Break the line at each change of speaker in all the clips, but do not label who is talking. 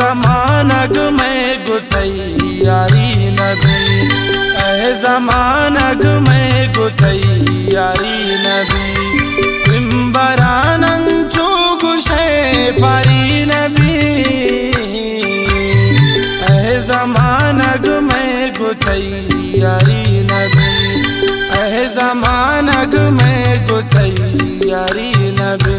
ज़मानग में गुतैयारी नबी, ज़मानग में गुतैयारी नबी, इम्बरानन चुगुशे पारी नबी, ज़मानग में गुतैयारी नबी, ज़मानग में गुतैयारी नबी।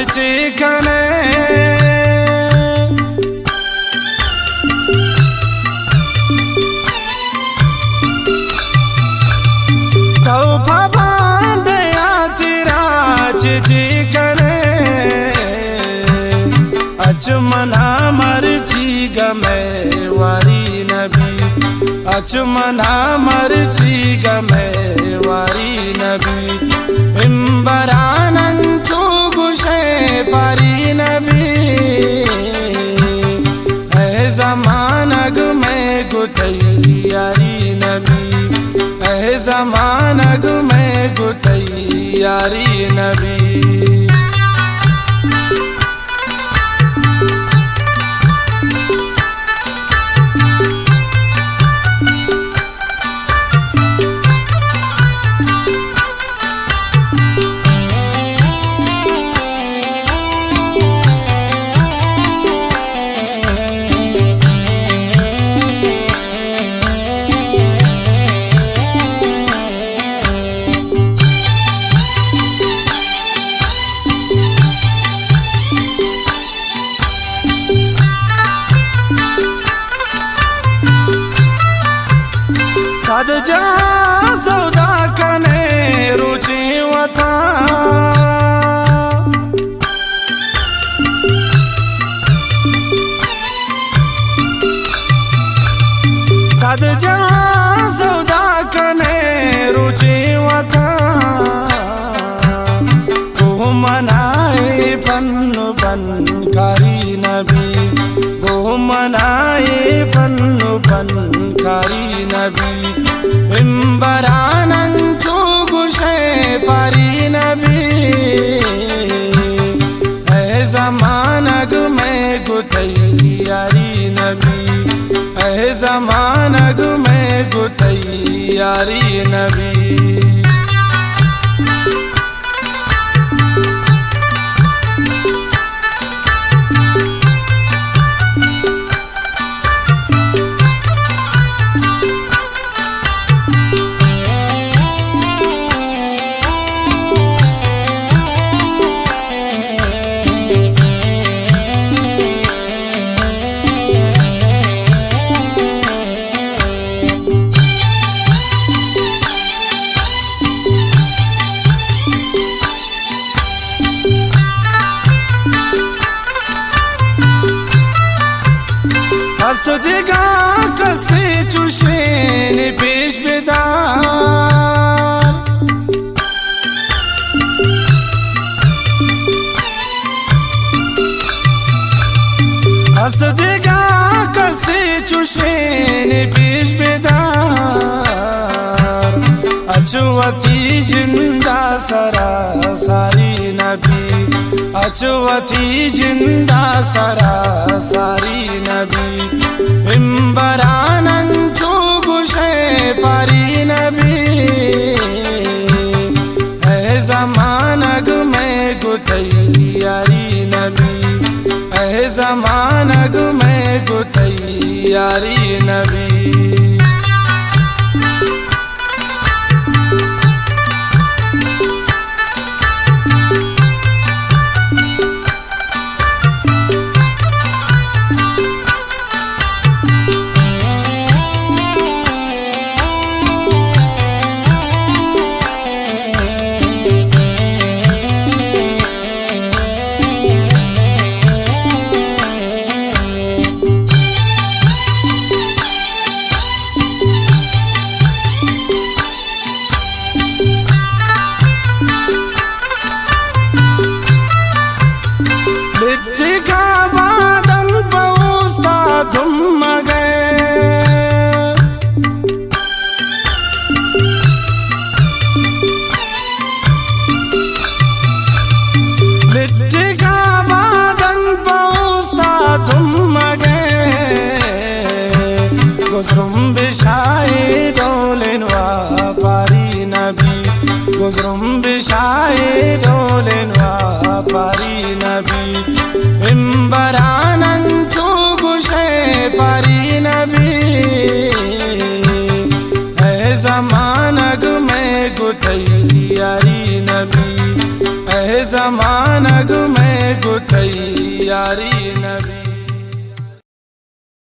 चिकने तोहफा बांधे आतिराज चिकने, अचमना मर्जी गमे वारी नबी, अचमना मर्जी गमे वारी नबी, इम्बरानन चुगुशे पारी नबी, ज़मानग में गुतैयारी नबी, ज़मानग में गुतैयारी नबी। सदजा सौदा कने रुचि वथा, सदजा सौदा कने रुचि वथा, वो मनाए पन्नु बनकारी नबी, वो मनाए पन्नु बनकारी नबी, इम्बरानन चुगुशे पारी नबी, ज़मानग में गुतैयारी नबी, ज़मानग में गुतैयारी नबी। हस्तदिगा कसे चुशेन पेश बेदार, हस्तदिगा कसे चुशेन पेश बेदार, अचुवती जिंदा सरा सारी नबी, अचुवती जिंदा सरा सारी नबी, इम्बरानन चुगुशे पारी नबी, ज़मानग में गुतैयारी नबी, ज़मानग में गुतैयारी नबी। गुजरुम बिशाए डोलेन वा पारी नबी गुजरुम बिशाए डोलेन वा पारी नबी इम्बरानन चो गुशे पारी नबी है जमानग में गुतैयारी नबी है जमानग में गुतैयारी नबी।